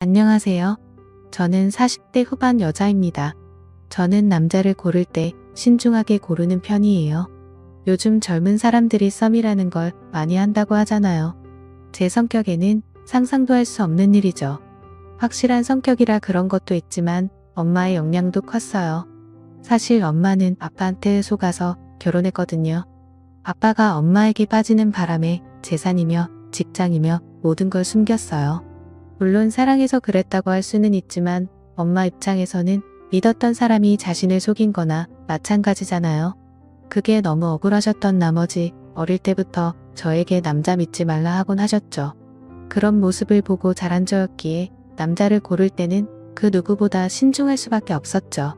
안녕하세요. 저는 40대 후반 여자입니다. 저는 남자를 고를 때 신중하게 고르는 편이에요. 요즘 젊은 사람들이 썸이라는 걸 많이 한다고 하잖아요. 제 성격에는 상상도 할 수 없는 일이죠. 확실한 성격이라 그런 것도 있지만 엄마의 영향도 컸어요. 사실 엄마는 아빠한테 속아서 결혼했거든요. 아빠가 엄마에게 빠지는 바람에 재산이며 직장이며 모든 걸 숨겼어요. 물론 사랑해서 그랬다고 할 수는 있지만 엄마 입장에서는 믿었던 사람이 자신을 속인 거나 마찬가지잖아요. 그게 너무 억울하셨던 나머지 어릴 때부터 저에게 남자 믿지 말라 하곤 하셨죠. 그런 모습을 보고 자란 저였기에 남자를 고를 때는 그 누구보다 신중할 수밖에 없었죠.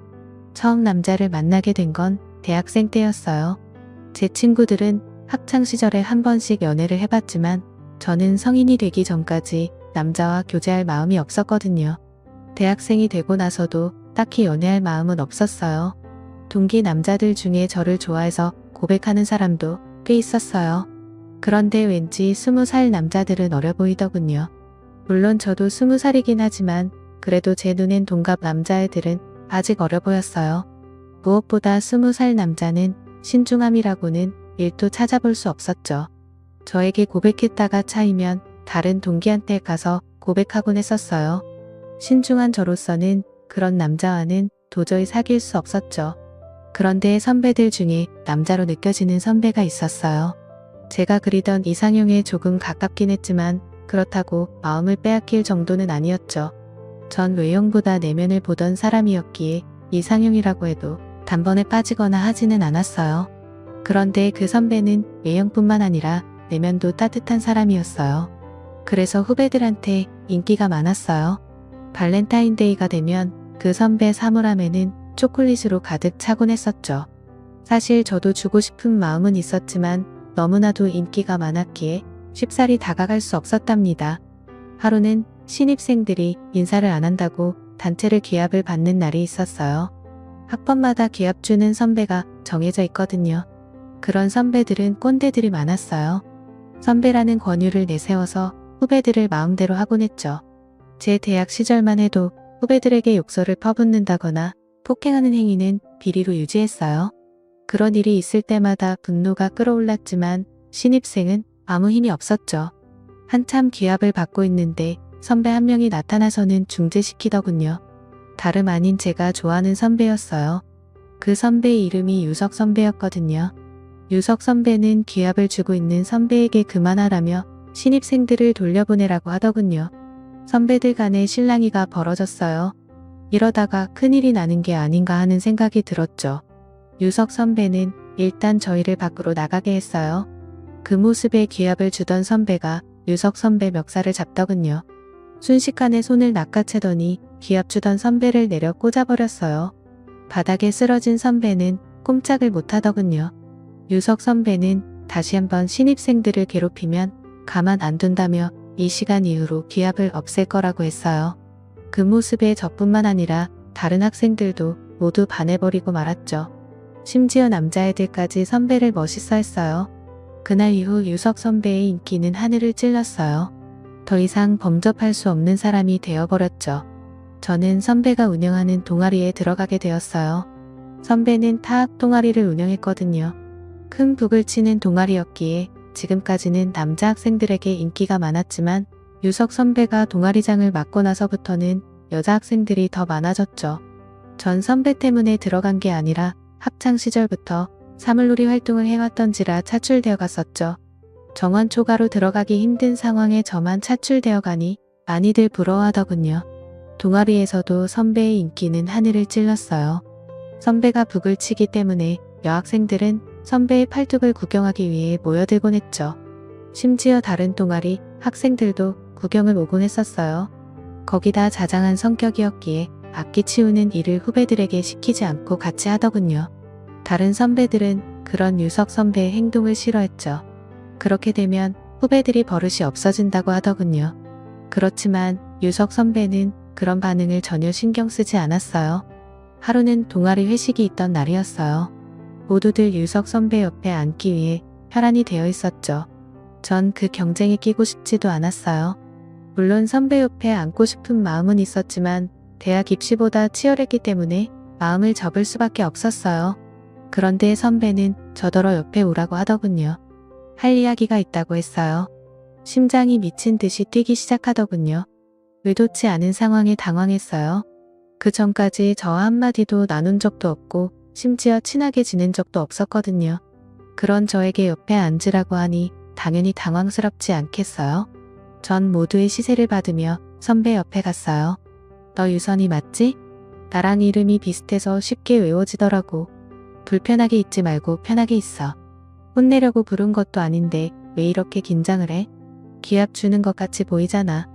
처음 남자를 만나게 된 건 대학생 때였어요. 제 친구들은 학창시절에 한 번씩 연애를 해봤지만 저는 성인이 되기 전까지 남자와 교제할 마음이 없었거든요. 대학생이 되고 나서도 딱히 연애할 마음은 없었어요. 동기 남자들 중에 저를 좋아해서 고백하는 사람도 꽤 있었어요. 그런데 왠지 20살 남자들은 어려 보이더군요. 물론 저도 20살이긴 하지만 그래도 제 눈엔 동갑 남자애들은 아직 어려 보였어요. 무엇보다 20살 남자는 신중함이라고는 1도 찾아볼 수 없었죠. 저에게 고백했다가 차이면 다른 동기한테 가서 고백하곤 했었어요. 신중한 저로서는 그런 남자와는 도저히 사귈 수 없었죠. 그런데 선배들 중에 남자로 느껴지는 선배가 있었어요. 제가 그리던 이상형에 조금 가깝긴 했지만 그렇다고 마음을 빼앗길 정도는 아니었죠. 전 외형보다 내면을 보던 사람이었기에 이상형이라고 해도 단번에 빠지거나 하지는 않았어요. 그런데 그 선배는 외형뿐만 아니라 내면도 따뜻한 사람이었어요. 그래서 후배들한테 인기가 많았어요. 발렌타인데이가 되면 그 선배 사물함에는 초콜릿으로 가득 차곤 했었죠. 사실 저도 주고 싶은 마음은 있었지만 너무나도 인기가 많았기에 쉽사리 다가갈 수 없었답니다. 하루는 신입생들이 인사를 안 한다고 단체를 기합을 받는 날이 있었어요. 학번마다 기합 주는 선배가 정해져 있거든요. 그런 선배들은 꼰대들이 많았어요. 선배라는 권유를 내세워서 후배들을 마음대로 하곤 했죠. 제 대학 시절만 해도 후배들에게 욕설을 퍼붓는다거나 폭행하는 행위는 비리로 유지했어요. 그런 일이 있을 때마다 분노가 끌어올랐지만 신입생은 아무 힘이 없었죠. 한참 기합을 받고 있는데 선배 한 명이 나타나서는 중재시키더군요. 다름 아닌 제가 좋아하는 선배였어요. 그 선배의 이름이 유석 선배였거든요. 유석 선배는 기합을 주고 있는 선배에게 그만하라며 신입생들을 돌려보내라고 하더군요. 선배들 간에 실랑이가 벌어졌어요. 이러다가 큰일이 나는 게 아닌가 하는 생각이 들었죠. 유석 선배는 일단 저희를 밖으로 나가게 했어요. 그 모습에 기합을 주던 선배가 유석 선배 멱살을 잡더군요. 순식간에 손을 낚아채더니 기합 주던 선배를 내려 꽂아버렸어요. 바닥에 쓰러진 선배는 꼼짝을 못하더군요. 유석 선배는 다시 한번 신입생들을 괴롭히면 가만 안 둔다며 이 시간 이후로 기합을 없앨 거라고 했어요. 그 모습에 저뿐만 아니라 다른 학생들도 모두 반해버리고 말았죠. 심지어 남자애들까지 선배를 멋있어 했어요. 그날 이후 유석 선배의 인기는 하늘을 찔렀어요. 더 이상 범접할 수 없는 사람이 되어버렸죠. 저는 선배가 운영하는 동아리에 들어가게 되었어요. 선배는 타악 동아리를 운영했거든요. 큰 북을 치는 동아리였기에 지금까지는 남자 학생들에게 인기가 많았지만 유석 선배가 동아리장을 맡고 나서부터는 여자 학생들이 더 많아졌죠. 전 선배 때문에 들어간 게 아니라 학창시절부터 사물놀이 활동을 해왔던지라 차출되어 갔었죠. 정원 초과로 들어가기 힘든 상황에 저만 차출되어 가니 많이들 부러워하더군요. 동아리에서도 선배의 인기는 하늘을 찔렀어요. 선배가 북을 치기 때문에 여학생들은 선배의 팔뚝을 구경하기 위해 모여들곤 했죠. 심지어 다른 동아리 학생들도 구경을 오곤 했었어요. 거기다 자장한 성격이었기에 악기 치우는 일을 후배들에게 시키지 않고 같이 하더군요. 다른 선배들은 그런 유석 선배의 행동을 싫어했죠. 그렇게 되면 후배들이 버릇이 없어진다고 하더군요. 그렇지만 유석 선배는 그런 반응을 전혀 신경 쓰지 않았어요. 하루는 동아리 회식이 있던 날이었어요. 모두들 유석 선배 옆에 앉기 위해 혈안이 되어 있었죠. 전 그 경쟁에 끼고 싶지도 않았어요. 물론 선배 옆에 앉고 싶은 마음은 있었지만 대학 입시보다 치열했기 때문에 마음을 접을 수밖에 없었어요. 그런데 선배는 저더러 옆에 오라고 하더군요. 할 이야기가 있다고 했어요. 심장이 미친 듯이 뛰기 시작하더군요. 의도치 않은 상황에 당황했어요. 그 전까지 저와 한마디도 나눈 적도 없고 심지어 친하게 지낸 적도 없었거든요. 그런 저에게 옆에 앉으라고 하니 당연히 당황스럽지 않겠어요? 전 모두의 시세를 받으며 선배 옆에 갔어요. 너 유선이 맞지? 나랑 이름이 비슷해서 쉽게 외워지더라고. 불편하게 있지 말고 편하게 있어. 혼내려고 부른 것도 아닌데 왜 이렇게 긴장을 해? 기합 주는 것 같이 보이잖아.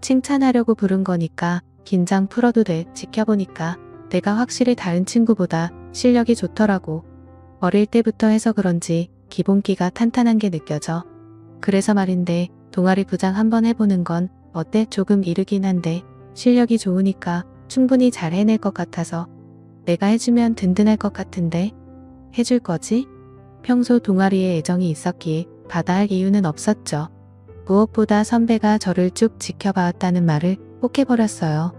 칭찬하려고 부른 거니까 긴장 풀어도 돼. 지켜보니까 내가 확실히 다른 친구보다 실력이 좋더라고. 어릴 때부터 해서 그런지 기본기가 탄탄한 게 느껴져. 그래서 말인데 동아리 부장 한번 해보는 건 어때? 조금 이르긴 한데 실력이 좋으니까 충분히 잘 해낼 것 같아서 내가 해주면 든든할 것 같은데 해줄 거지? 평소 동아리에 애정이 있었기에 받아 할 이유는 없었죠. 무엇보다 선배가 저를 쭉 지켜봐왔다는 말을 꼭 해버렸어요.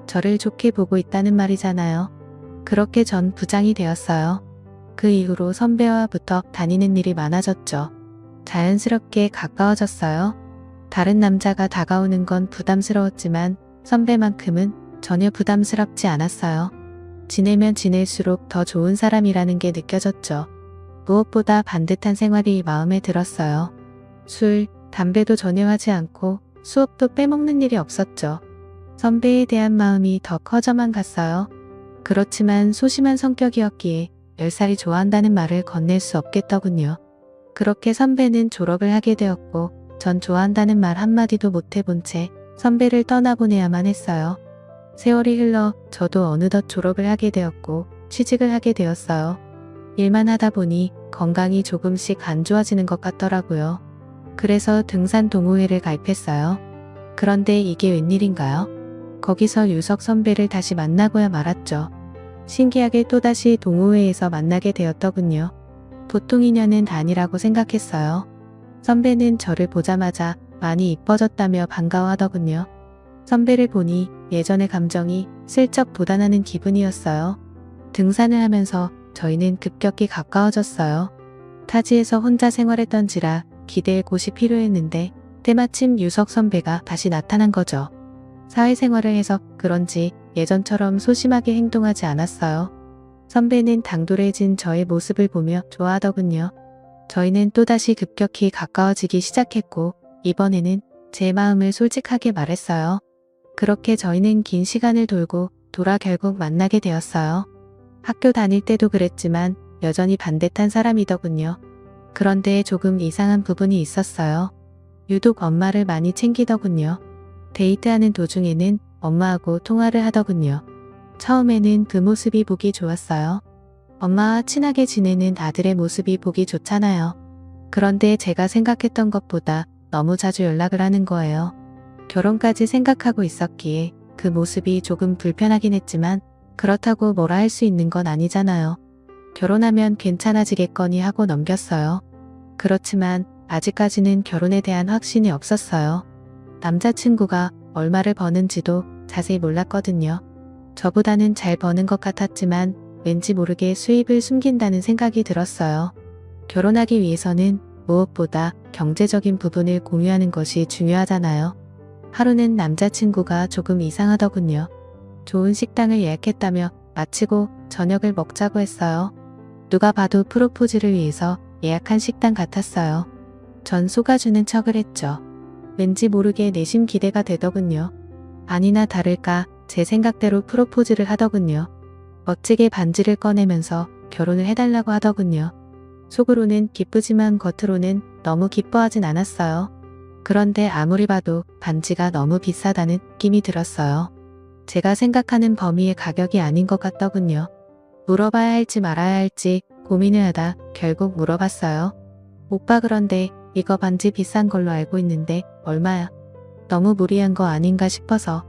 저를 좋게 보고 있다는 말이잖아요. 그렇게 전 부장이 되었어요. 그 이후로 선배와 붙어 다니는 일이 많아졌죠. 자연스럽게 가까워졌어요. 다른 남자가 다가오는 건 부담스러웠지만 선배만큼은 전혀 부담스럽지 않았어요. 지내면 지낼수록 더 좋은 사람이라는 게 느껴졌죠. 무엇보다 반듯한 생활이 마음에 들었어요. 술, 담배도 전혀 하지 않고 수업도 빼먹는 일이 없었죠. 선배에 대한 마음이 더 커져만 갔어요. 그렇지만 소심한 성격이었기에 10살이 좋아한다는 말을 건넬 수 없겠더군요. 그렇게 선배는 졸업을 하게 되었고 전 좋아한다는 말 한마디도 못 해본 채 선배를 떠나보내야만 했어요. 세월이 흘러 저도 어느덧 졸업을 하게 되었고 취직을 하게 되었어요. 일만 하다 보니 건강이 조금씩 안 좋아지는 것 같더라고요. 그래서 등산 동호회를 가입했어요. 그런데 이게 웬일인가요? 거기서 유석 선배를 다시 만나고야 말았죠. 신기하게 또다시 동호회에서 만나게 되었더군요. 보통 인연은 아니라고 생각했어요. 선배는 저를 보자마자 많이 이뻐졌다며 반가워하더군요. 선배를 보니 예전의 감정이 슬쩍 돋아나는 기분이었어요. 등산을 하면서 저희는 급격히 가까워졌어요. 타지에서 혼자 생활했던지라 기대의 곳이 필요했는데 때마침 유석 선배가 다시 나타난 거죠. 사회생활을 해서 그런지 예전처럼 소심하게 행동하지 않았어요. 선배는 당돌해진 저의 모습을 보며 좋아하더군요. 저희는 또다시 급격히 가까워지기 시작했고 이번에는 제 마음을 솔직하게 말했어요. 그렇게 저희는 긴 시간을 돌고 돌아 결국 만나게 되었어요. 학교 다닐 때도 그랬지만 여전히 반듯한 사람이더군요. 그런데 조금 이상한 부분이 있었어요. 유독 엄마를 많이 챙기더군요. 데이트하는 도중에는 엄마하고 통화를 하더군요. 처음에는 그 모습이 보기 좋았어요. 엄마와 친하게 지내는 아들의 모습이 보기 좋잖아요. 그런데 제가 생각했던 것보다 너무 자주 연락을 하는 거예요. 결혼까지 생각하고 있었기에 그 모습이 조금 불편하긴 했지만 그렇다고 뭐라 할 수 있는 건 아니잖아요. 결혼하면 괜찮아지겠거니 하고 넘겼어요. 그렇지만 아직까지는 결혼에 대한 확신이 없었어요. 남자친구가 얼마를 버는지도 자세히 몰랐거든요. 저보다는 잘 버는 것 같았지만 왠지 모르게 수입을 숨긴다는 생각이 들었어요. 결혼하기 위해서는 무엇보다 경제적인 부분을 공유하는 것이 중요하잖아요. 하루는 남자친구가 조금 이상하더군요. 좋은 식당을 예약했다며 마치고 저녁을 먹자고 했어요. 누가 봐도 프로포즈를 위해서 예약한 식당 같았어요. 전 속아주는 척을 했죠. 왠지 모르게 내심 기대가 되더군요. 아니나 다를까 제 생각대로 프로포즈를 하더군요. 멋지게 반지를 꺼내면서 결혼을 해달라고 하더군요. 속으로는 기쁘지만 겉으로는 너무 기뻐하진 않았어요. 그런데 아무리 봐도 반지가 너무 비싸다는 느낌이 들었어요. 제가 생각하는 범위의 가격이 아닌 것 같더군요. 물어봐야 할지 말아야 할지 고민을 하다 결국 물어봤어요. 오빠 그런데 이거 반지 비싼 걸로 알고 있는데 얼마야? 너무 무리한 거 아닌가 싶어서.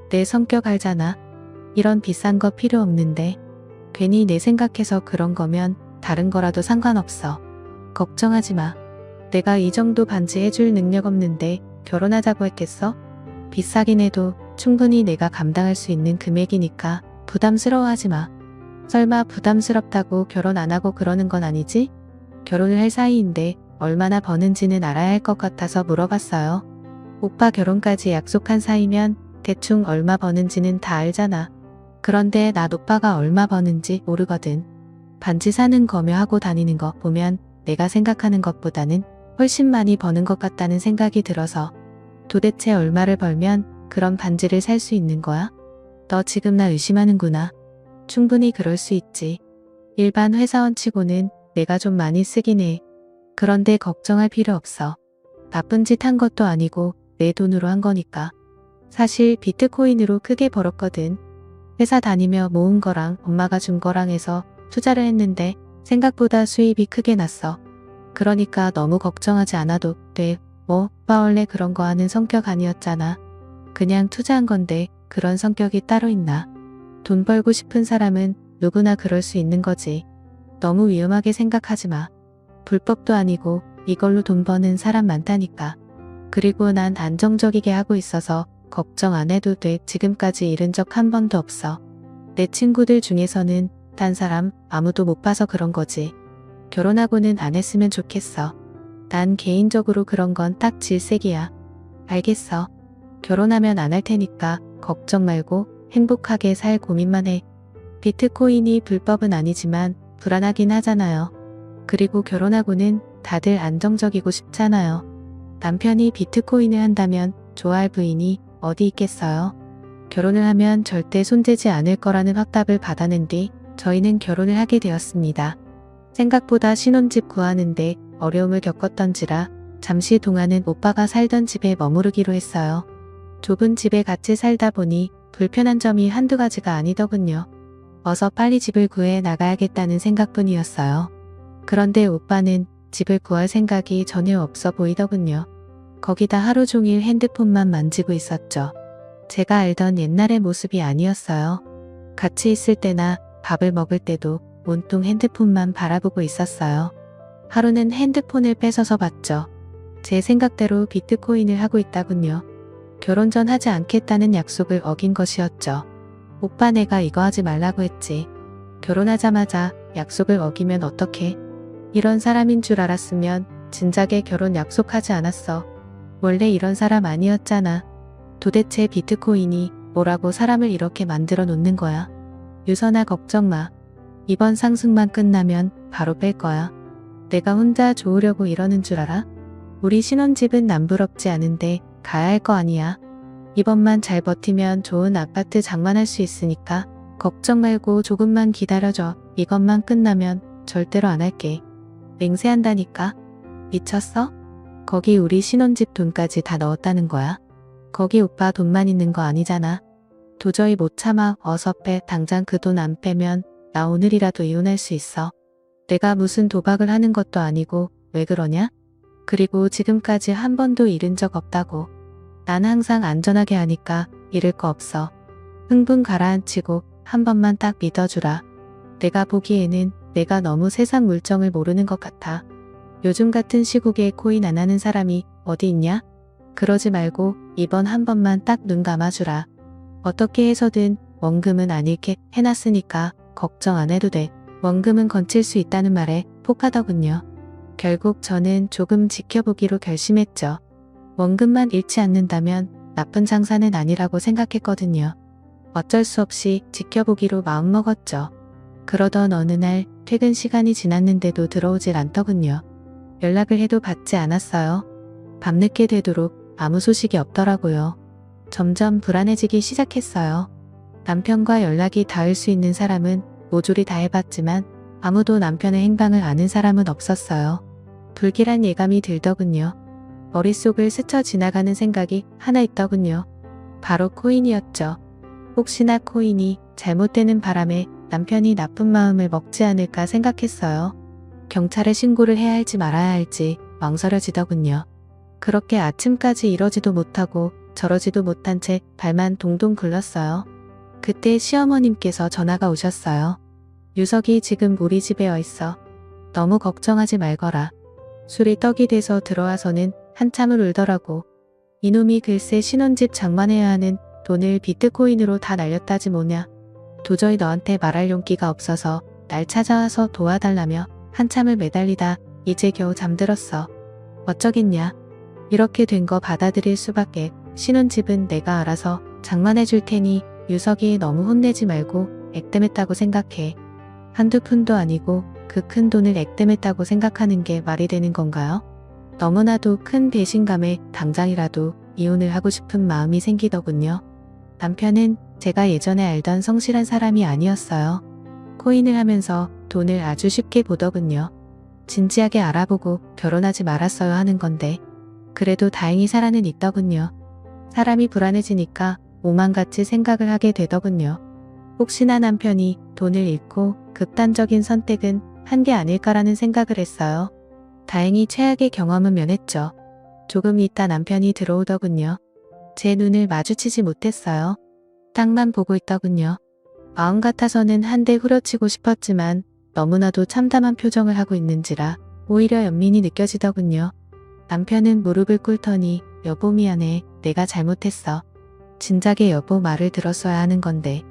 내 성격 알잖아. 이런 비싼 거 필요 없는데. 괜히 내 생각해서 그런 거면 다른 거라도 상관없어. 걱정하지 마. 내가 이 정도 반지 해줄 능력 없는데 결혼하자고 했겠어? 비싸긴 해도 충분히 내가 감당할 수 있는 금액이니까 부담스러워하지 마. 설마 부담스럽다고 결혼 안 하고 그러는 건 아니지? 결혼을 할 사이인데 얼마나 버는지는 알아야 할 것 같아서 물어봤어요. 오빠 결혼까지 약속한 사이면 대충 얼마 버는지는 다 알잖아. 그런데 난 오빠가 얼마 버는지 모르거든. 반지 사는 거며 하고 다니는 거 보면 내가 생각하는 것보다는 훨씬 많이 버는 것 같다는 생각이 들어서 도대체 얼마를 벌면 그런 반지를 살 수 있는 거야? 너 지금 나 의심하는구나. 충분히 그럴 수 있지. 일반 회사원 치고는 내가 좀 많이 쓰긴 해. 그런데 걱정할 필요 없어. 나쁜 짓 한 것도 아니고 내 돈으로 한 거니까. 사실 비트코인으로 크게 벌었거든. 회사 다니며 모은 거랑 엄마가 준 거랑 해서 투자를 했는데 생각보다 수입이 크게 났어. 그러니까 너무 걱정하지 않아도 돼. 뭐 오빠 원래 그런 거 하는 성격 아니었잖아. 그냥 투자한 건데 그런 성격이 따로 있나. 돈 벌고 싶은 사람은 누구나 그럴 수 있는 거지. 너무 위험하게 생각하지 마. 불법도 아니고 이걸로 돈 버는 사람 많다니까. 그리고 난 안정적이게 하고 있어서 걱정 안 해도 돼. 지금까지 잃은 적 한 번도 없어. 내 친구들 중에서는 딴 사람 아무도 못 봐서 그런 거지. 결혼하고는 안 했으면 좋겠어. 난 개인적으로 그런 건 딱 질색이야. 알겠어. 결혼하면 안 할 테니까 걱정 말고 행복하게 살 고민만 해. 비트코인이 불법은 아니지만 불안하긴 하잖아요. 그리고 결혼하고는 다들 안정적이고 싶잖아요. 남편이 비트코인을 한다면 좋아할 부인이 어디 있겠어요? 결혼을 하면 절대 손대지 않을 거라는 확답을 받아낸 뒤 저희는 결혼을 하게 되었습니다. 생각보다 신혼집 구하는데 어려움을 겪었던지라 잠시 동안은 오빠가 살던 집에 머무르기로 했어요. 좁은 집에 같이 살다 보니 불편한 점이 한두 가지가 아니더군요. 어서 빨리 집을 구해 나가야겠다는 생각뿐이었어요. 그런데 오빠는 집을 구할 생각이 전혀 없어 보이더군요. 거기다 하루 종일 핸드폰만 만지고 있었죠. 제가 알던 옛날의 모습이 아니었어요. 같이 있을 때나 밥을 먹을 때도 온통 핸드폰만 바라보고 있었어요. 하루는 핸드폰을 뺏어서 봤죠. 제 생각대로 비트코인을 하고 있다군요. 결혼 전 하지 않겠다는 약속을 어긴 것이었죠. 오빠 내가 이거 하지 말라고 했지. 결혼하자마자 약속을 어기면 어떡해? 이런 사람인 줄 알았으면 진작에 결혼 약속하지 않았어. 원래 이런 사람 아니었잖아. 도대체 비트코인이 뭐라고 사람을 이렇게 만들어 놓는 거야? 유선아 걱정 마. 이번 상승만 끝나면 바로 뺄 거야. 내가 혼자 좋으려고 이러는 줄 알아? 우리 신혼집은 남부럽지 않은데 가야 할 거 아니야. 이번만 잘 버티면 좋은 아파트 장만할 수 있으니까 걱정 말고 조금만 기다려줘. 이것만 끝나면 절대로 안 할게. 맹세한다니까. 미쳤어? 거기 우리 신혼집 돈까지 다 넣었다는 거야. 거기 오빠 돈만 있는 거 아니잖아. 도저히 못 참아. 어서 빼. 당장 그 돈 안 빼면 나 오늘이라도 이혼할 수 있어. 내가 무슨 도박을 하는 것도 아니고 왜 그러냐? 그리고 지금까지 한 번도 잃은 적 없다고. 난 항상 안전하게 하니까 잃을 거 없어. 흥분 가라앉히고 한 번만 딱 믿어주라. 내가 보기에는 내가 너무 세상 물정을 모르는 것 같아. 요즘 같은 시국에 코인 안 하는 사람이 어디 있냐? 그러지 말고 이번 한 번만 딱 눈 감아주라. 어떻게 해서든 원금은 안 잃게 해놨으니까 걱정 안 해도 돼. 원금은 건칠 수 있다는 말에 폭하더군요. 결국 저는 조금 지켜보기로 결심했죠. 원금만 잃지 않는다면 나쁜 장사는 아니라고 생각했거든요. 어쩔 수 없이 지켜보기로 마음먹었죠. 그러던 어느 날 퇴근 시간이 지났는데도 들어오질 않더군요. 연락을 해도 받지 않았어요. 밤늦게 되도록 아무 소식이 없더라고요. 점점 불안해지기 시작했어요. 남편과 연락이 닿을 수 있는 사람은 모조리 다 해봤지만 아무도 남편의 행방을 아는 사람은 없었어요. 불길한 예감이 들더군요. 머릿속을 스쳐 지나가는 생각이 하나 있더군요. 바로 코인이었죠. 혹시나 코인이 잘못되는 바람에 남편이 나쁜 마음을 먹지 않을까 생각했어요. 경찰에 신고를 해야 할지 말아야 할지 망설여지더군요. 그렇게 아침까지 이러지도 못하고 저러지도 못한 채 발만 동동 굴렀어요. 그때 시어머님께서 전화가 오셨어요. 유석이 지금 우리 집에 와 있어. 너무 걱정하지 말거라. 술이 떡이 돼서 들어와서는 한참을 울더라고. 이놈이 글쎄 신혼집 장만해야 하는 돈을 비트코인으로 다 날렸다지 뭐냐. 도저히 너한테 말할 용기가 없어서 날 찾아와서 도와달라며 한참을 매달리다 이제 겨우 잠들었어. 어쩌겠냐. 이렇게 된 거 받아들일 수밖에. 신혼집은 내가 알아서 장만해 줄 테니 유석이 너무 혼내지 말고 액땜했다고 생각해. 한두 푼도 아니고 그 큰 돈을 액땜했다고 생각하는 게 말이 되는 건가요? 너무나도 큰 배신감에 당장이라도 이혼을 하고 싶은 마음이 생기더군요. 남편은 제가 예전에 알던 성실한 사람이 아니었어요. 코인을 하면서 돈을 아주 쉽게 보더군요. 진지하게 알아보고 결혼하지 말았어야 하는 건데 그래도 다행히 살아는 있더군요. 사람이 불안해지니까 오만같이 생각을 하게 되더군요. 혹시나 남편이 돈을 잃고 극단적인 선택은 한 게 아닐까라는 생각을 했어요. 다행히 최악의 경험은 면했죠. 조금 있다 남편이 들어오더군요. 제 눈을 마주치지 못했어요. 땅만 보고 있더군요. 마음 같아서는 한 대 후려치고 싶었지만 너무나도 참담한 표정을 하고 있는지라 오히려 연민이 느껴지더군요. 남편은 무릎을 꿇더니 여보 미안해. 내가 잘못했어. 진작에 여보 말을 들었어야 하는 건데.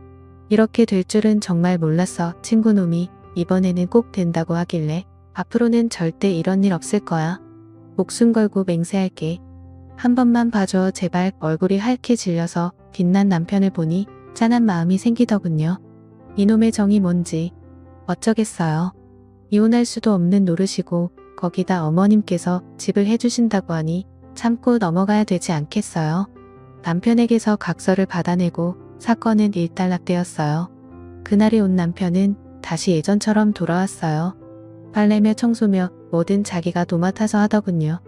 이렇게 될 줄은 정말 몰랐어. 친구놈이 이번에는 꼭 된다고 하길래 앞으로는 절대 이런 일 없을 거야. 목숨 걸고 맹세할게. 한 번만 봐줘 제발. 얼굴이 하얗게 질려서 빛난 남편을 보니 짠한 마음이 생기더군요. 이놈의 정이 뭔지 어쩌겠어요. 이혼할 수도 없는 노릇이고 거기다 어머님께서 집을 해주신다고 하니 참고 넘어가야 되지 않겠어요. 남편에게서 각서를 받아내고 사건은 일단락되었어요. 그날이 온 남편은 다시 예전처럼 돌아왔어요. 빨래며 청소며 뭐든 자기가 도맡아서 하더군요.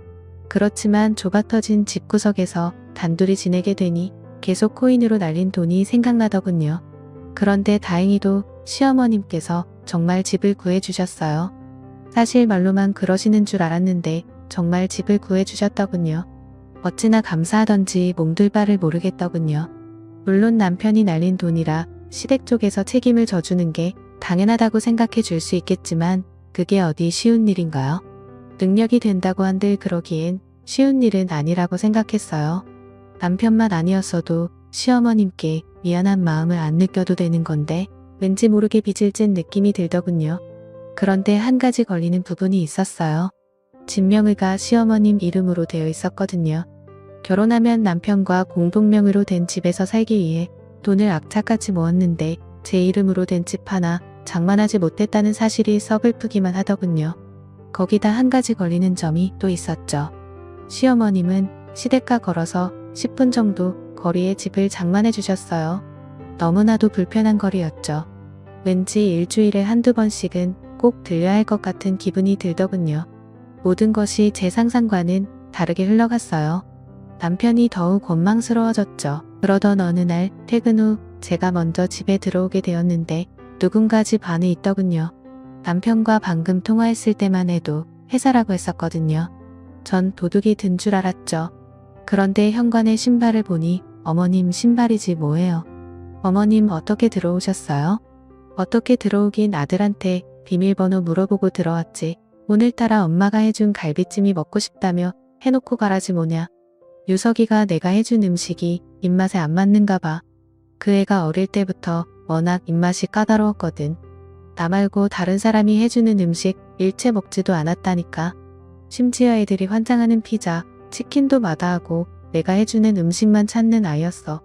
그렇지만 좁아터진 집구석에서 단둘이 지내게 되니 계속 코인으로 날린 돈이 생각나더군요. 그런데 다행히도 시어머님께서 정말 집을 구해주셨어요. 사실 말로만 그러시는 줄 알았는데 정말 집을 구해주셨더군요. 어찌나 감사하던지 몸둘 바를 모르겠더군요. 물론 남편이 날린 돈이라 시댁 쪽에서 책임을 져주는 게 당연하다고 생각해 줄 수 있겠지만 그게 어디 쉬운 일인가요? 능력이 된다고 한들 그러기엔 쉬운 일은 아니라고 생각했어요. 남편만 아니었어도 시어머님께 미안한 마음을 안 느껴도 되는 건데 왠지 모르게 빚을 진 느낌이 들더군요. 그런데 한 가지 걸리는 부분이 있었어요. 진명의가 시어머님 이름으로 되어 있었거든요. 결혼하면 남편과 공동명의로 된 집에서 살기 위해 돈을 악착같이 모았는데 제 이름으로 된 집 하나 장만하지 못했다는 사실이 서글프기만 하더군요. 거기다 한 가지 걸리는 점이 또 있었죠. 시어머님은 시댁과 걸어서 10분 정도 거리에 집을 장만해 주셨어요. 너무나도 불편한 거리였죠. 왠지 일주일에 한두 번씩은 꼭 들려야 할 것 같은 기분이 들더군요. 모든 것이 제 상상과는 다르게 흘러갔어요. 남편이 더욱 원망스러워졌죠. 그러던 어느 날 퇴근 후 제가 먼저 집에 들어오게 되었는데 누군가 집 안에 있더군요. 남편과 방금 통화했을 때만 해도 회사라고 했었거든요. 전 도둑이 든 줄 알았죠. 그런데 현관에 신발을 보니 어머님 신발이지 뭐예요. 어머님 어떻게 들어오셨어요? 어떻게 들어오긴 아들한테 비밀번호 물어보고 들어왔지. 오늘따라 엄마가 해준 갈비찜이 먹고 싶다며 해놓고 가라지 뭐냐. 유석이가 내가 해준 음식이 입맛에 안 맞는가 봐. 그 애가 어릴 때부터 워낙 입맛이 까다로웠거든. 나 말고 다른 사람이 해주는 음식 일체 먹지도 않았다니까. 심지어 애들이 환장하는 피자, 치킨도 마다하고 내가 해주는 음식만 찾는 아이였어.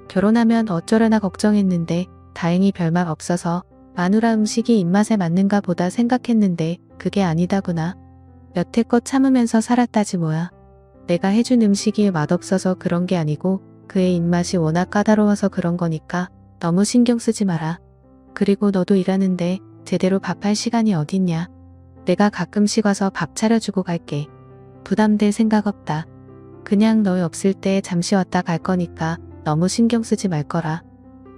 결혼하면 어쩌려나 걱정했는데 다행히 별말 없어서 마누라 음식이 입맛에 맞는가 보다 생각했는데 그게 아니다구나. 여태껏 참으면서 살았다지 뭐야. 내가 해준 음식이 맛없어서 그런 게 아니고 그의 입맛이 워낙 까다로워서 그런 거니까 너무 신경 쓰지 마라. 그리고 너도 일하는데 제대로 밥할 시간이 어딨냐. 내가 가끔씩 와서 밥 차려주고 갈게. 부담될 생각 없다. 그냥 너희 없을 때 잠시 왔다 갈 거니까 너무 신경 쓰지 말 거라.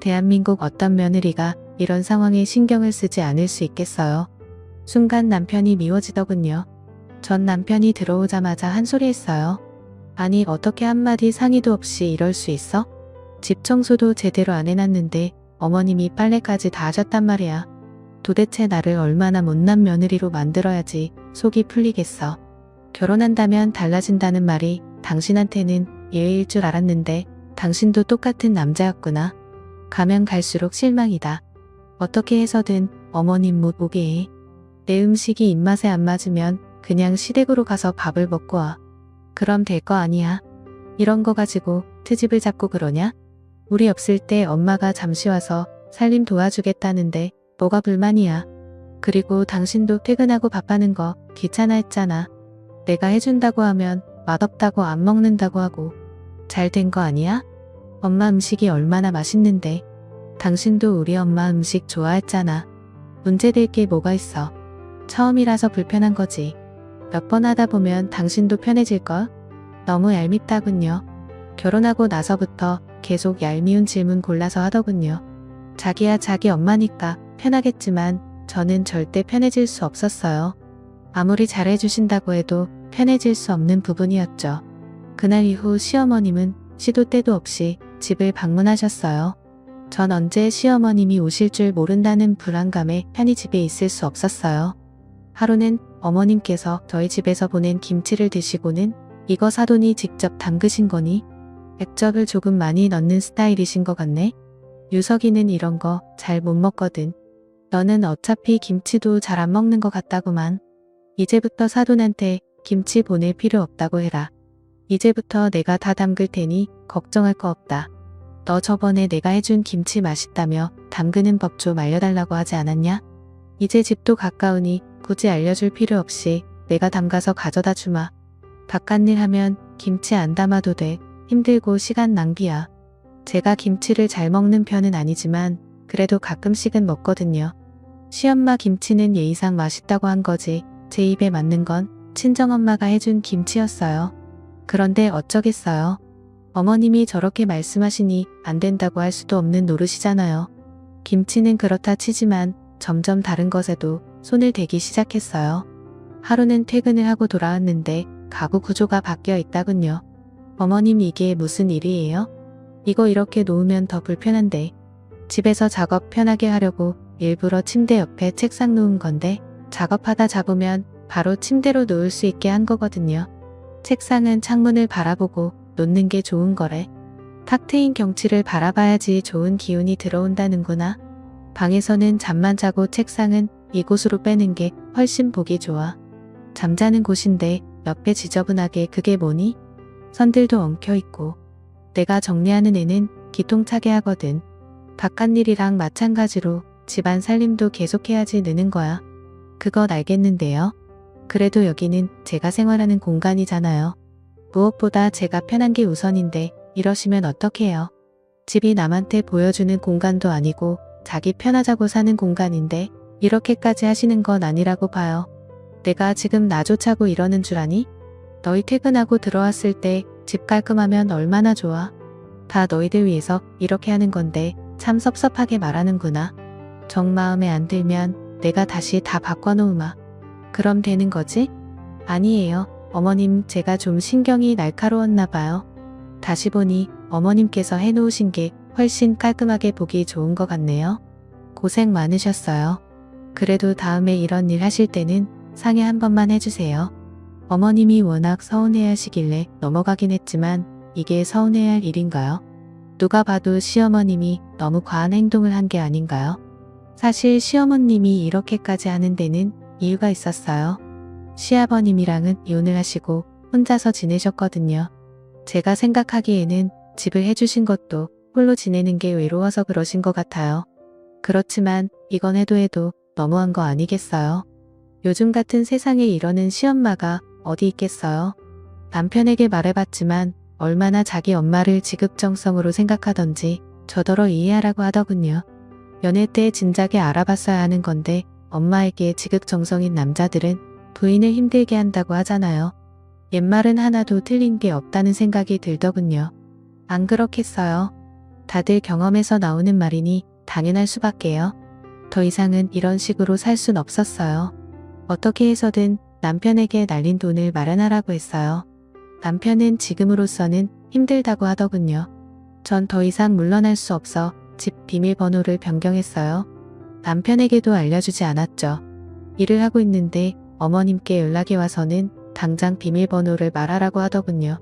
대한민국 어떤 며느리가 이런 상황에 신경을 쓰지 않을 수 있겠어요. 순간 남편이 미워지더군요. 전 남편이 들어오자마자 한 소리 했어요. 아니 어떻게 한마디 상의도 없이 이럴 수 있어? 집 청소도 제대로 안 해놨는데 어머님이 빨래까지 다 하셨단 말이야. 도대체 나를 얼마나 못난 며느리로 만들어야지 속이 풀리겠어. 결혼한다면 달라진다는 말이 당신한테는 예외일 줄 알았는데 당신도 똑같은 남자였구나. 가면 갈수록 실망이다. 어떻게 해서든 어머님 못 오게 해. 내 음식이 입맛에 안 맞으면 그냥 시댁으로 가서 밥을 먹고 와. 그럼 될 거 아니야. 이런 거 가지고 트집을 잡고 그러냐? 우리 없을 때 엄마가 잠시 와서 살림 도와주겠다는데 뭐가 불만이야. 그리고 당신도 퇴근하고 밥하는 거 귀찮아 했잖아. 내가 해준다고 하면 맛없다고 안 먹는다고 하고. 잘 된 거 아니야? 엄마 음식이 얼마나 맛있는데. 당신도 우리 엄마 음식 좋아했잖아. 문제될 게 뭐가 있어. 처음이라서 불편한 거지. 몇 번 하다 보면 당신도 편해질걸? 너무 얄밉다군요. 결혼하고 나서부터 계속 얄미운 질문 골라서 하더군요. 자기야 자기 엄마니까 편하겠지만 저는 절대 편해질 수 없었어요. 아무리 잘해주신다고 해도 편해질 수 없는 부분이었죠. 그날 이후 시어머님은 시도 때도 없이 집을 방문하셨어요. 전 언제 시어머님이 오실 줄 모른다는 불안감에 편히 집에 있을 수 없었어요. 하루는 어머님께서 저희 집에서 보낸 김치를 드시고는 이거 사돈이 직접 담그신 거니? 액젓을 조금 많이 넣는 스타일이신 것 같네? 유석이는 이런 거 잘 못 먹거든. 너는 어차피 김치도 잘 안 먹는 것 같다구만. 이제부터 사돈한테 김치 보낼 필요 없다고 해라. 이제부터 내가 다 담글 테니 걱정할 거 없다. 너 저번에 내가 해준 김치 맛있다며 담그는 법 좀 알려달라고 하지 않았냐? 이제 집도 가까우니 굳이 알려줄 필요 없이 내가 담가서 가져다 주마. 바깥일 하면 김치 안 담아도 돼. 힘들고 시간 낭비야. 제가 김치를 잘 먹는 편은 아니지만 그래도 가끔씩은 먹거든요. 시엄마 김치는 예의상 맛있다고 한 거지 제 입에 맞는 건 친정엄마가 해준 김치였어요. 그런데 어쩌겠어요. 어머님이 저렇게 말씀하시니 안 된다고 할 수도 없는 노릇이잖아요. 김치는 그렇다 치지만 점점 다른 것에도 손을 대기 시작했어요. 하루는 퇴근을 하고 돌아왔는데 가구 구조가 바뀌어 있다군요. 어머님 이게 무슨 일이에요? 이거 이렇게 놓으면 더 불편한데. 집에서 작업 편하게 하려고 일부러 침대 옆에 책상 놓은 건데 작업하다 잡으면 바로 침대로 놓을 수 있게 한 거거든요. 책상은 창문을 바라보고 놓는 게 좋은 거래. 탁 트인 경치를 바라봐야지 좋은 기운이 들어온다는구나. 방에서는 잠만 자고 책상은 이곳으로 빼는 게 훨씬 보기 좋아. 잠자는 곳인데 옆에 지저분하게 그게 뭐니? 선들도 엉켜있고. 내가 정리하는 애는 기통차게 하거든. 바깥일이랑 마찬가지로 집안 살림도 계속해야지 느는 거야. 그건 알겠는데요. 그래도 여기는 제가 생활하는 공간이잖아요. 무엇보다 제가 편한 게 우선인데 이러시면 어떡해요. 집이 남한테 보여주는 공간도 아니고 자기 편하자고 사는 공간인데 이렇게까지 하시는 건 아니라고 봐요. 내가 지금 나조차고 이러는 줄 아니? 너희 퇴근하고 들어왔을 때 집 깔끔하면 얼마나 좋아. 다 너희들 위해서 이렇게 하는 건데 참 섭섭하게 말하는구나. 정 마음에 안 들면 내가 다시 다 바꿔놓으마. 그럼 되는 거지? 아니에요. 어머님 제가 좀 신경이 날카로웠나 봐요. 다시 보니 어머님께서 해놓으신 게 훨씬 깔끔하게 보기 좋은 것 같네요. 고생 많으셨어요. 그래도 다음에 이런 일 하실 때는 상의 한 번만 해주세요. 어머님이 워낙 서운해하시길래 넘어가긴 했지만 이게 서운해야 할 일인가요? 누가 봐도 시어머님이 너무 과한 행동을 한 게 아닌가요? 사실 시어머님이 이렇게까지 하는 데는 이유가 있었어요. 시아버님이랑은 이혼을 하시고 혼자서 지내셨거든요. 제가 생각하기에는 집을 해주신 것도 홀로 지내는 게 외로워서 그러신 것 같아요. 그렇지만 이건 해도 너무한 거 아니겠어요? 요즘 같은 세상에 이러는 시엄마가 어디 있겠어요? 남편에게 말해봤지만 얼마나 자기 엄마를 지극정성으로 생각하던지 저더러 이해하라고 하더군요. 연애 때 진작에 알아봤어야 하는 건데 엄마에게 지극정성인 남자들은 부인을 힘들게 한다고 하잖아요. 옛말은 하나도 틀린 게 없다는 생각이 들더군요. 안 그렇겠어요? 다들 경험에서 나오는 말이니 당연할 수밖에요. 더 이상은 이런 식으로 살 순 없었어요. 어떻게 해서든 남편에게 날린 돈을 마련하라고 했어요. 남편은 지금으로서는 힘들다고 하더군요. 전 더 이상 물러날 수 없어 집 비밀번호를 변경했어요. 남편에게도 알려주지 않았죠. 일을 하고 있는데 어머님께 연락이 와서는 당장 비밀번호를 말하라고 하더군요.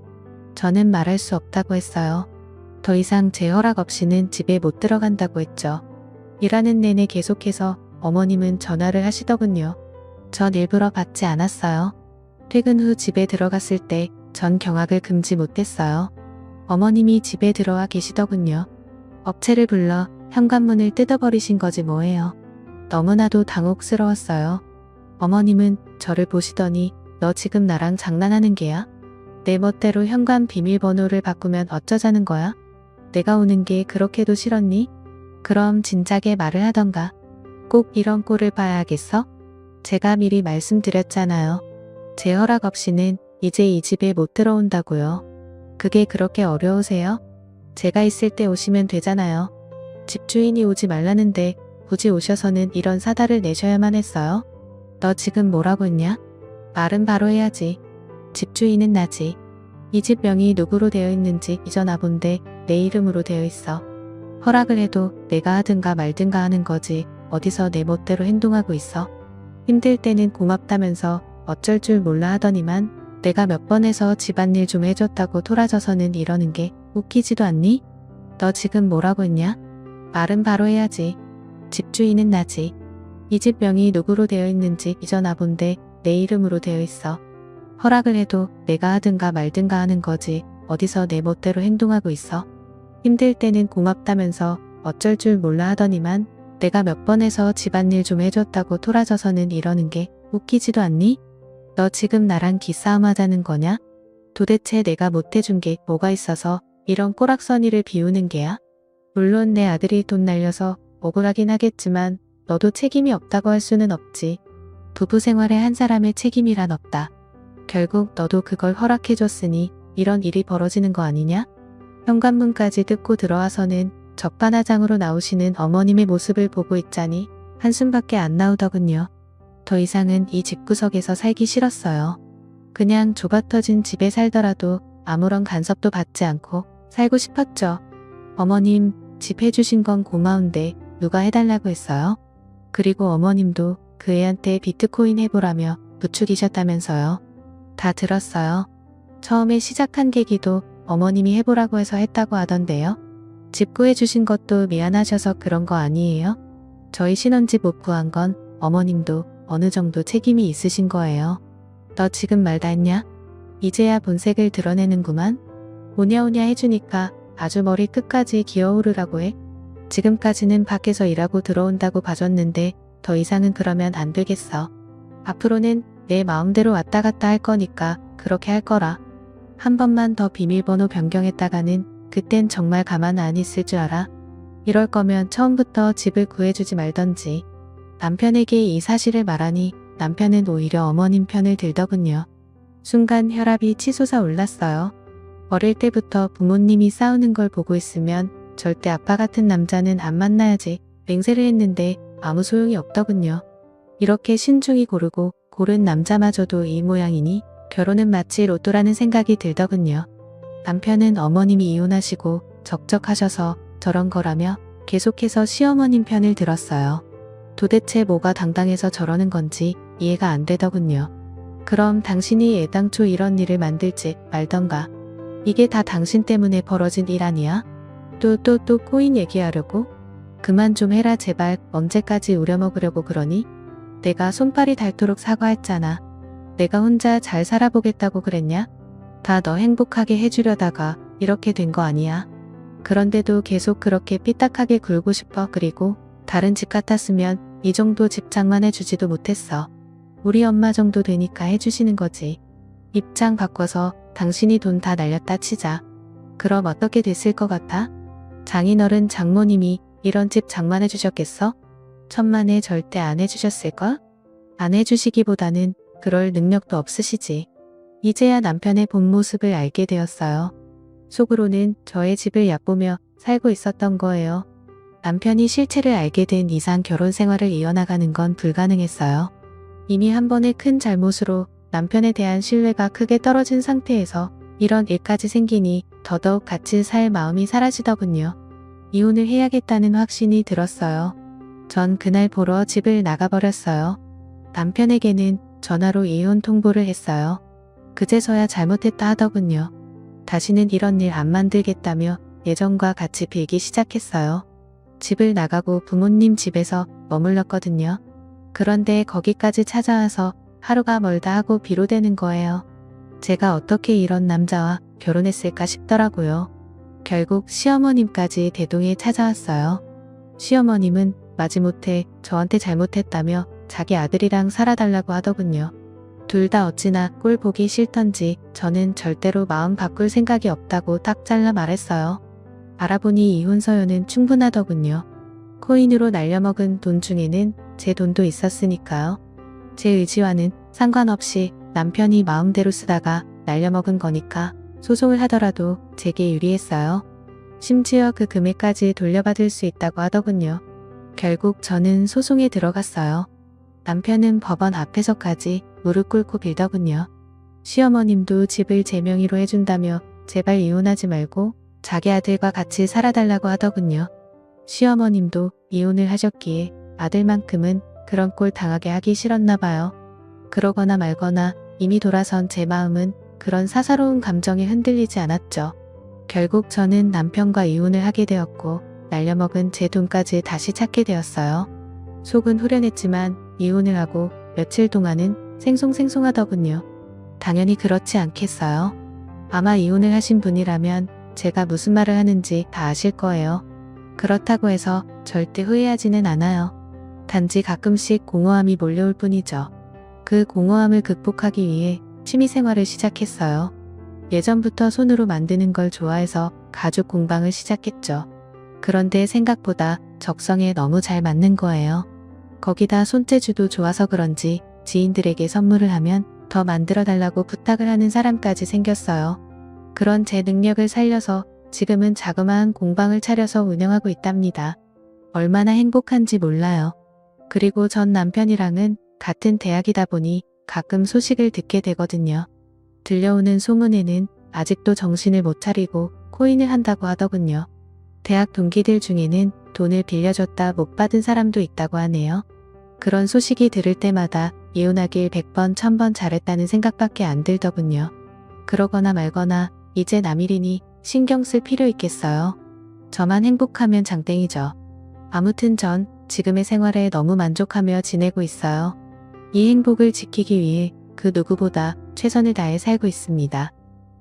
저는 말할 수 없다고 했어요. 더 이상 제 허락 없이는 집에 못 들어간다고 했죠. 일하는 내내 계속해서 어머님은 전화를 하시더군요. 전 일부러 받지 않았어요. 퇴근 후 집에 들어갔을 때 전 경악을 금지 못했어요. 어머님이 집에 들어와 계시더군요. 업체를 불러 현관문을 뜯어버리신 거지 뭐예요. 너무나도 당혹스러웠어요. 어머님은 저를 보시더니 너 지금 나랑 장난하는 게야? 내 멋대로 현관 비밀번호를 바꾸면 어쩌자는 거야? 내가 오는 게 그렇게도 싫었니? 그럼 진작에 말을 하던가. 꼭 이런 꼴을 봐야겠어? 제가 미리 말씀드렸잖아요. 제 허락 없이는 이제 이 집에 못 들어온다고요. 그게 그렇게 어려우세요? 제가 있을 때 오시면 되잖아요. 집주인이 오지 말라는데 굳이 오셔서는 이런 사달을 내셔야만 했어요? 너 지금 뭐라고 했냐? 말은 바로 해야지. 집주인은 나지. 이 집 명이 누구로 되어 있는지 잊어나 본데 내 이름으로 되어 있어. 허락을 해도 내가 하든가 말든가 하는 거지 어디서 내 멋대로 행동하고 있어. 힘들 때는 고맙다면서 어쩔 줄 몰라 하더니만 내가 몇 번 해서 집안일 좀 해줬다고 토라져서는 이러는 게 웃기지도 않니? 너 지금 뭐라고 했냐? 말은 바로 해야지. 집주인은 나지. 이 집 명이 누구로 되어 있는지 잊어나 본데 내 이름으로 되어 있어. 허락을 해도 내가 하든가 말든가 하는 거지 어디서 내 멋대로 행동하고 있어. 힘들 때는 고맙다면서 어쩔 줄 몰라 하더니만 내가 몇 번 해서 집안일 좀 해줬다고 토라져서는 이러는 게 웃기지도 않니? 너 지금 나랑 기싸움 하자는 거냐? 도대체 내가 못해준 게 뭐가 있어서 이런 꼬락서니를 비우는 게야? 물론 내 아들이 돈 날려서 억울하긴 하겠지만 너도 책임이 없다고 할 수는 없지. 부부 생활에 한 사람의 책임이란 없다. 결국 너도 그걸 허락해줬으니 이런 일이 벌어지는 거 아니냐? 현관문까지 뜯고 들어와서는 적반하장으로 나오시는 어머님의 모습을 보고 있자니 한숨밖에 안 나오더군요. 더 이상은 이 집구석에서 살기 싫었어요. 그냥 좁아터진 집에 살더라도 아무런 간섭도 받지 않고 살고 싶었죠. 어머님, 집 해주신 건 고마운데 누가 해달라고 했어요? 그리고 어머님도 그 애한테 비트코인 해보라며 부추기셨다면서요. 다 들었어요. 처음에 시작한 계기도 어머님이 해보라고 해서 했다고 하던데요. 집 구해주신 것도 미안하셔서 그런 거 아니에요? 저희 신혼집 못 구한 건 어머님도 어느 정도 책임이 있으신 거예요. 너 지금 말 다 했냐? 이제야 본색을 드러내는구만. 오냐오냐 해주니까 아주 머리 끝까지 기어오르라고 해. 지금까지는 밖에서 일하고 들어온다고 봐줬는데 더 이상은 그러면 안 되겠어. 앞으로는 내 마음대로 왔다 갔다 할 거니까 그렇게 할 거라. 한 번만 더 비밀번호 변경했다가는 그땐 정말 가만 안 있을 줄 알아. 이럴 거면 처음부터 집을 구해주지 말던지. 남편에게 이 사실을 말하니 남편은 오히려 어머님 편을 들더군요. 순간 혈압이 치솟아 올랐어요. 어릴 때부터 부모님이 싸우는 걸 보고 있으면 절대 아빠 같은 남자는 안 만나야지 맹세를 했는데 아무 소용이 없더군요. 이렇게 신중히 고르고 고른 남자마저도 이 모양이니 결혼은 마치 로또라는 생각이 들더군요. 남편은 어머님이 이혼하시고 적적하셔서 저런 거라며 계속해서 시어머님 편을 들었어요. 도대체 뭐가 당당해서 저러는 건지 이해가 안 되더군요. 그럼 당신이 애당초 이런 일을 만들지 말던가. 이게 다 당신 때문에 벌어진 일 아니야? 또 코인 얘기하려고? 그만 좀 해라 제발. 언제까지 우려먹으려고 그러니? 내가 손발이 닳도록 사과했잖아. 내가 혼자 잘 살아보겠다고 그랬냐? 다 너 행복하게 해주려다가 이렇게 된 거 아니야. 그런데도 계속 그렇게 삐딱하게 굴고 싶어. 그리고 다른 집 같았으면 이 정도 집 장만해주지도 못했어. 우리 엄마 정도 되니까 해주시는 거지. 입장 바꿔서 당신이 돈 다 날렸다 치자. 그럼 어떻게 됐을 것 같아? 장인어른 장모님이 이런 집 장만해주셨겠어? 천만에 절대 안 해주셨을걸? 안 해주시기보다는 그럴 능력도 없으시지. 이제야 남편의 본 모습을 알게 되었어요. 속으로는 저의 집을 얕보며 살고 있었던 거예요. 남편이 실체를 알게 된 이상 결혼 생활을 이어나가는 건 불가능했어요. 이미 한 번의 큰 잘못으로 남편에 대한 신뢰가 크게 떨어진 상태에서 이런 일까지 생기니 더더욱 같이 살 마음이 사라지더군요. 이혼을 해야겠다는 확신이 들었어요. 전 그날 보러 집을 나가버렸어요. 남편에게는 전화로 이혼 통보를 했어요. 그제서야 잘못했다 하더군요. 다시는 이런 일 안 만들겠다며 예전과 같이 빌기 시작했어요. 집을 나가고 부모님 집에서 머물렀거든요. 그런데 거기까지 찾아와서 하루가 멀다 하고 비로되는 거예요. 제가 어떻게 이런 남자와 결혼했을까 싶더라고요. 결국 시어머님까지 대동에 찾아왔어요. 시어머님은 마지못해 저한테 잘못했다며 자기 아들이랑 살아달라고 하더군요. 둘 다 어찌나 꼴 보기 싫던지 저는 절대로 마음 바꿀 생각이 없다고 딱 잘라 말했어요. 알아보니 이혼 서류는 충분하더군요. 코인으로 날려먹은 돈 중에는 제 돈도 있었으니까요. 제 의지와는 상관없이 남편이 마음대로 쓰다가 날려먹은 거니까 소송을 하더라도 제게 유리했어요. 심지어 그 금액까지 돌려받을 수 있다고 하더군요. 결국 저는 소송에 들어갔어요. 남편은 법원 앞에서까지 무릎 꿇고 빌더군요. 시어머님도 집을 제 명의로 해준다며 제발 이혼하지 말고 자기 아들과 같이 살아달라고 하더군요. 시어머님도 이혼을 하셨기에 아들만큼은 그런 꼴 당하게 하기 싫었나 봐요. 그러거나 말거나 이미 돌아선 제 마음은 그런 사사로운 감정에 흔들리지 않았죠. 결국 저는 남편과 이혼을 하게 되었고 날려먹은 제 돈까지 다시 찾게 되었어요. 속은 후련했지만 이혼을 하고 며칠 동안은 생송생송하더군요. 당연히 그렇지 않겠어요. 아마 이혼을 하신 분이라면 제가 무슨 말을 하는지 다 아실 거예요. 그렇다고 해서 절대 후회하지는 않아요. 단지 가끔씩 공허함이 몰려올 뿐이죠. 그 공허함을 극복하기 위해 취미생활을 시작했어요. 예전부터 손으로 만드는 걸 좋아해서 가죽 공방을 시작했죠. 그런데 생각보다 적성에 너무 잘 맞는 거예요. 거기다 손재주도 좋아서 그런지 지인들에게 선물을 하면 더 만들어 달라고 부탁을 하는 사람까지 생겼어요. 그런 제 능력을 살려서 지금은 자그마한 공방을 차려서 운영하고 있답니다. 얼마나 행복한지 몰라요. 그리고 전 남편이랑은 같은 대학이다 보니 가끔 소식을 듣게 되거든요. 들려오는 소문에는 아직도 정신을 못 차리고 코인을 한다고 하더군요. 대학 동기들 중에는 돈을 빌려줬다 못 받은 사람도 있다고 하네요. 그런 소식이 들을 때마다 이혼하길 100번 1000번 잘했다는 생각밖에 안 들더군요. 그러거나 말거나 이제 남일이니 신경 쓸 필요 있겠어요. 저만 행복하면 장땡이죠. 아무튼 전 지금의 생활에 너무 만족하며 지내고 있어요. 이 행복을 지키기 위해 그 누구보다 최선을 다해 살고 있습니다.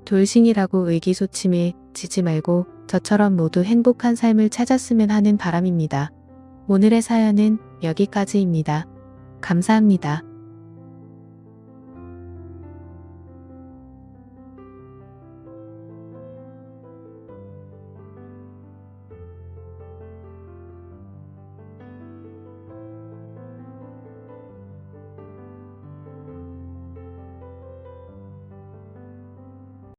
돌싱이라고 의기소침해 지지 말고 저처럼 모두 행복한 삶을 찾았으면 하는 바람입니다. 오늘의 사연은 여기까지입니다. 감사합니다.